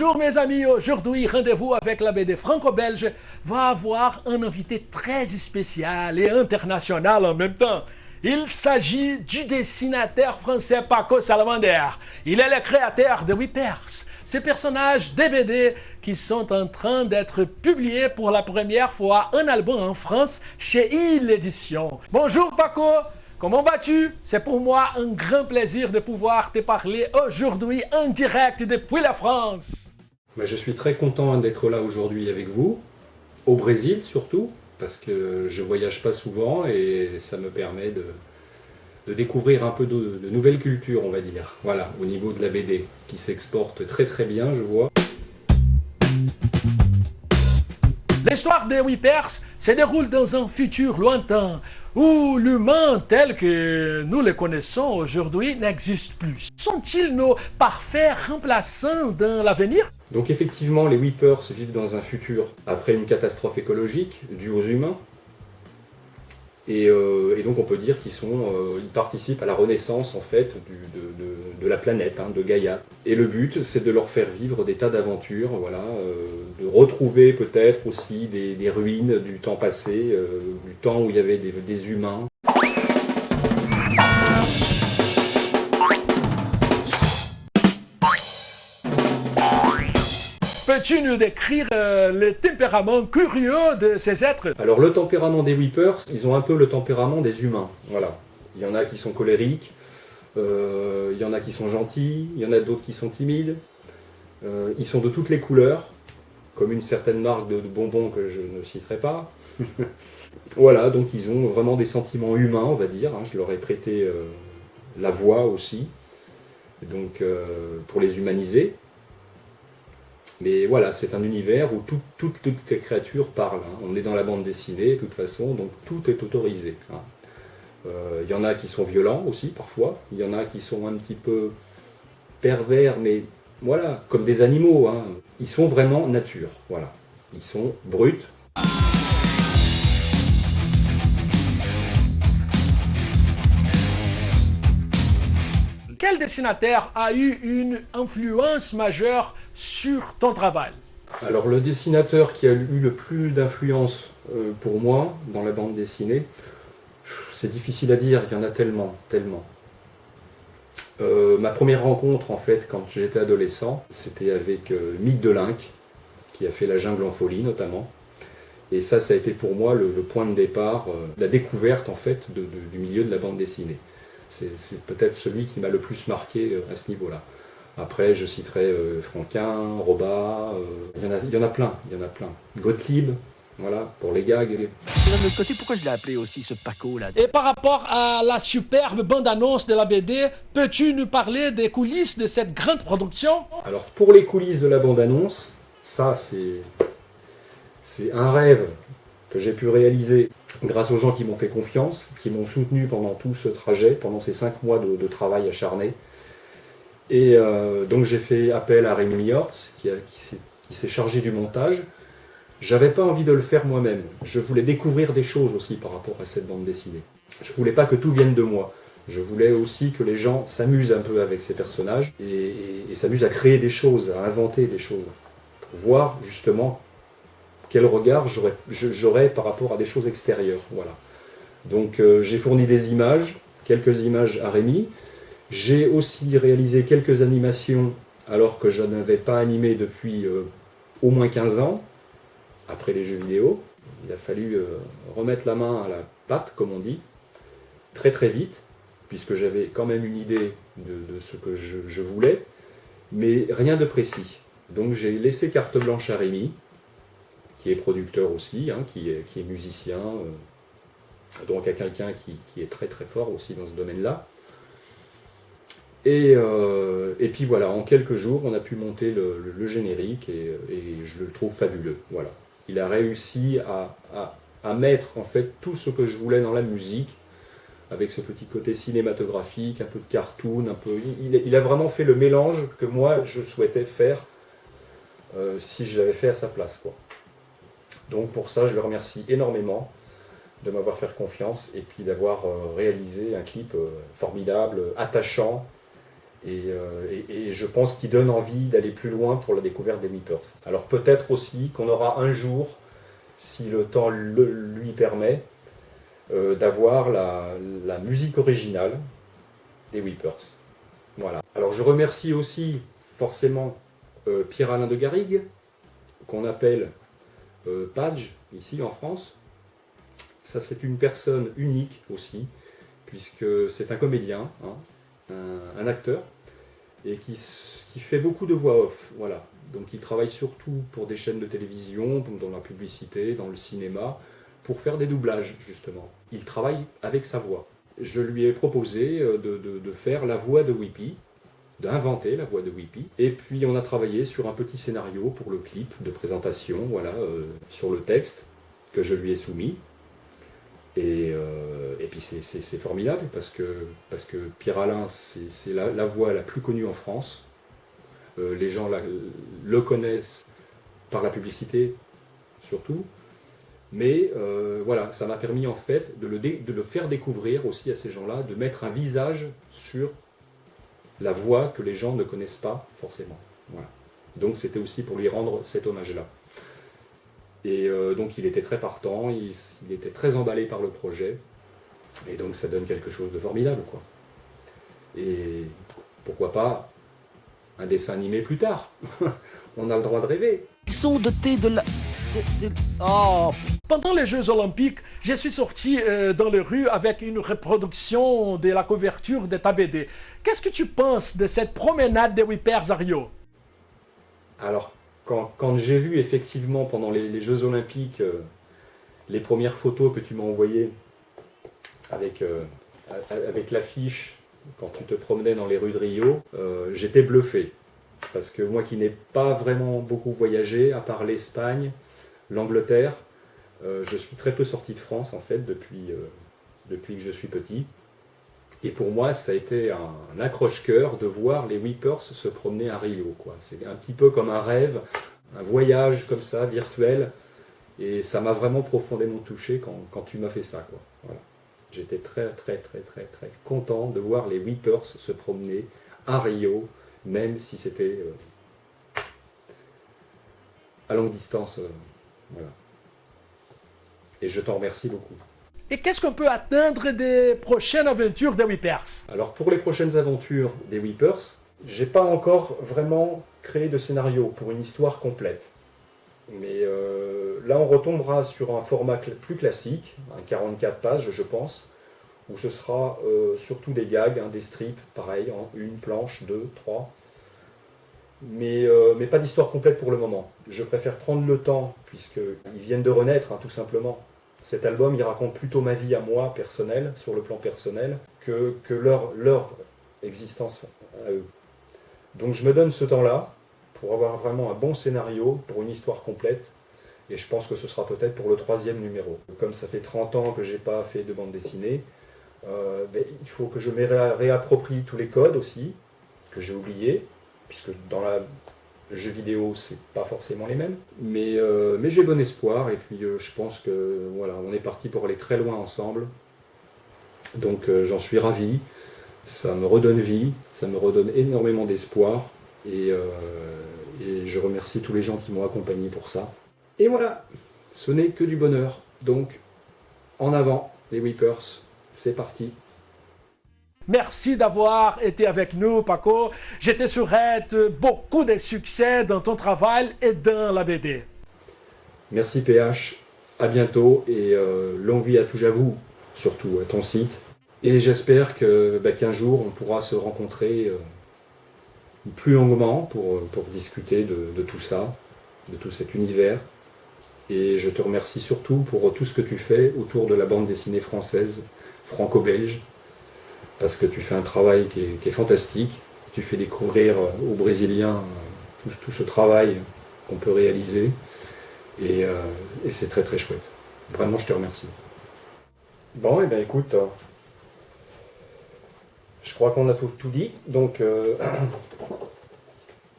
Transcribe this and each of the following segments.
Bonjour mes amis, aujourd'hui rendez-vous avec la BD franco-belge va avoir un invité très spécial et international en même temps. Il s'agit du dessinateur français Paco Salamander. Il est le créateur de Whippers, ces personnages des BD qui sont en train d'être publiés pour la première fois en album en France chez Il Édition. Bonjour Paco, comment vas-tu? C'est pour moi un grand plaisir de pouvoir te parler aujourd'hui en direct depuis la France. Je suis très content d'être là aujourd'hui avec vous, au Brésil surtout, parce que je voyage pas souvent et ça me permet de découvrir un peu de nouvelles cultures, on va dire. Voilà, au niveau de la BD, qui s'exporte très très bien, je vois. L'histoire des Whippers se déroule dans un futur lointain où l'humain tel que nous le connaissons aujourd'hui n'existe plus. Sont-ils nos parfaits remplaçants dans l'avenir? Donc effectivement, les Whippers vivent dans un futur après une catastrophe écologique due aux humains. Et donc on peut dire ils participent à la renaissance en fait de la planète, de Gaïa. Et le but, c'est de leur faire vivre des tas d'aventures, voilà, de retrouver peut-être aussi des ruines du temps passé, du temps où il y avait des humains. Peux-tu nous décrire le tempérament curieux de ces êtres? Alors le tempérament des Whippers, ils ont un peu le tempérament des humains. Voilà. Il y en a qui sont colériques, il y en a qui sont gentils, il y en a d'autres qui sont timides. Ils sont de toutes les couleurs, comme une certaine marque de bonbons que je ne citerai pas. Voilà, donc ils ont vraiment des sentiments humains, on va dire. Je leur ai prêté la voix aussi, donc pour les humaniser. Mais voilà, c'est un univers où toutes les créatures parlent. On est dans la bande dessinée, de toute façon, donc tout est autorisé. Il y en a qui sont violents aussi, parfois. Il y en a qui sont un petit peu pervers, mais voilà, comme des animaux. Ils sont vraiment nature, voilà. Ils sont bruts. Quel dessinateur a eu une influence majeure sur ton travail? Alors le dessinateur qui a eu le plus d'influence pour moi dans la bande dessinée, c'est difficile à dire, il y en a tellement. Ma première rencontre en fait quand j'étais adolescent, c'était avec Mick Delinck, qui a fait La Jungle en folie notamment. Et ça a été pour moi le point de départ, la découverte en fait du milieu de la bande dessinée. C'est peut-être celui qui m'a le plus marqué à ce niveau-là. Après, je citerai Franquin, Robat, il y en a plein. Gottlieb, voilà, pour les gags. De l'autre côté, pourquoi je l'ai appelé aussi ce Paco là? Et par rapport à la superbe bande-annonce de la BD, peux-tu nous parler des coulisses de cette grande production? Alors, pour les coulisses de la bande-annonce, ça c'est un rêve que j'ai pu réaliser grâce aux gens qui m'ont fait confiance, qui m'ont soutenu pendant tout ce trajet, pendant ces 5 mois de travail acharné. Et donc j'ai fait appel à Rémi Hortz, qui s'est chargé du montage. J'avais pas envie de le faire moi-même. Je voulais découvrir des choses aussi par rapport à cette bande dessinée. Je voulais pas que tout vienne de moi. Je voulais aussi que les gens s'amusent un peu avec ces personnages et s'amusent à créer des choses, à inventer des choses, pour voir justement quel regard j'aurais par rapport à des choses extérieures. Voilà. Donc j'ai fourni des images, quelques images à Rémi. J'ai aussi réalisé quelques animations alors que je n'avais pas animé depuis au moins 15 ans, après les jeux vidéo. Il a fallu remettre la main à la pâte, comme on dit, très très vite, puisque j'avais quand même une idée de ce que je voulais, mais rien de précis. Donc j'ai laissé carte blanche à Rémi, qui est producteur aussi, qui est musicien, donc à quelqu'un qui est très très fort aussi dans ce domaine-là. Et puis voilà, en quelques jours, on a pu monter le générique et je le trouve fabuleux. Voilà. Il a réussi à mettre en fait tout ce que je voulais dans la musique, avec ce petit côté cinématographique, un peu de cartoon, il a vraiment fait le mélange que moi je souhaitais faire si je l'avais fait à sa place, quoi. Donc pour ça, je le remercie énormément de m'avoir fait confiance et puis d'avoir réalisé un clip formidable, attachant, Et je pense qu'il donne envie d'aller plus loin pour la découverte des Weepers. Alors peut-être aussi qu'on aura un jour, si le temps lui permet, d'avoir la musique originale des Weepers. Voilà. Alors je remercie aussi forcément Pierre-Alain de Garrigues, qu'on appelle Page, ici en France. Ça, c'est une personne unique aussi, puisque c'est un comédien, hein, un acteur, et qui fait beaucoup de voix off. Voilà. Donc il travaille surtout pour des chaînes de télévision, dans la publicité, dans le cinéma, pour faire des doublages, justement. Il travaille avec sa voix. Je lui ai proposé de faire la voix de Whippy, d'inventer la voix de Whippy. Et puis on a travaillé sur un petit scénario pour le clip de présentation, voilà, sur le texte que je lui ai soumis. Et puis c'est formidable parce que Pierre-Alain, c'est la voix la plus connue en France. Les gens le connaissent par la publicité surtout. Mais voilà, ça m'a permis en fait de le faire découvrir aussi à ces gens-là, de mettre un visage sur la voix que les gens ne connaissent pas forcément. Voilà. Donc c'était aussi pour lui rendre cet hommage-là. Et donc il était très partant, il était très emballé par le projet, et donc ça donne quelque chose de formidable, quoi. Et pourquoi pas un dessin animé plus tard. On a le droit de rêver. Ils sont dotés de la... Oh. Pendant les Jeux Olympiques, je suis sorti dans les rues avec une reproduction de la couverture de ta BD. Qu'est-ce que tu penses de cette promenade des Weepers à Rio? Alors, quand j'ai vu effectivement pendant les Jeux Olympiques les premières photos que tu m'as envoyées avec l'affiche, quand tu te promenais dans les rues de Rio, j'étais bluffé. Parce que moi qui n'ai pas vraiment beaucoup voyagé, à part l'Espagne, l'Angleterre, je suis très peu sorti de France en fait depuis que je suis petit. Et pour moi, ça a été un accroche-cœur de voir les Weepers se promener à Rio, quoi. C'est un petit peu comme un rêve, un voyage comme ça, virtuel. Et ça m'a vraiment profondément touché quand tu m'as fait ça, quoi. Voilà. J'étais très, très, très, très, très content de voir les Weepers se promener à Rio, même si c'était à longue distance. Voilà. Et je t'en remercie beaucoup. Et qu'est-ce qu'on peut attendre des prochaines aventures des Weepers? Alors pour les prochaines aventures des Weepers, j'ai pas encore vraiment créé de scénario pour une histoire complète. Mais là on retombera sur un format plus classique, un 44 pages je pense, où ce sera surtout des gags, des strips, pareil, en une planche, deux, trois. Mais pas d'histoire complète pour le moment. Je préfère prendre le temps, puisqu'ils viennent de renaître, tout simplement. Cet album, il raconte plutôt ma vie à moi, personnelle, sur le plan personnel, que leur existence à eux. Donc je me donne ce temps-là pour avoir vraiment un bon scénario, pour une histoire complète, et je pense que ce sera peut-être pour le 3e numéro. Comme ça fait 30 ans que je n'ai pas fait de bande dessinée, il faut que je me réapproprie tous les codes aussi, que j'ai oubliés, puisque dans le jeu vidéo, c'est pas forcément les mêmes. Mais j'ai bon espoir, et puis je pense que voilà, on est parti pour aller très loin ensemble. Donc j'en suis ravi, ça me redonne vie, ça me redonne énormément d'espoir, et je remercie tous les gens qui m'ont accompagné pour ça. Et voilà, ce n'est que du bonheur. Donc, en avant, les Weepers, c'est parti. Merci d'avoir été avec nous, Paco. Je te souhaite beaucoup de succès dans ton travail et dans la BD. Merci PH, à bientôt et longue vie à tout j'avoue, surtout à ton site. Et j'espère qu'un jour on pourra se rencontrer plus longuement pour discuter de tout ça, de tout cet univers. Et je te remercie surtout pour tout ce que tu fais autour de la bande dessinée française, franco-belge, parce que tu fais un travail qui est fantastique. Tu fais découvrir aux Brésiliens tout ce travail qu'on peut réaliser. Et c'est très très chouette. Vraiment, je te remercie. Bon, et bien écoute, je crois qu'on a tout dit. Donc,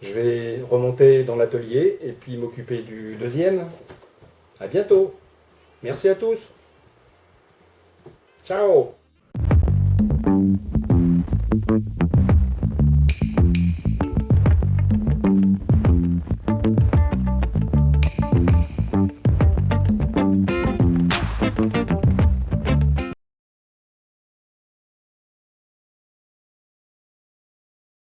je vais remonter dans l'atelier et puis m'occuper du deuxième. À bientôt. Merci à tous. Ciao.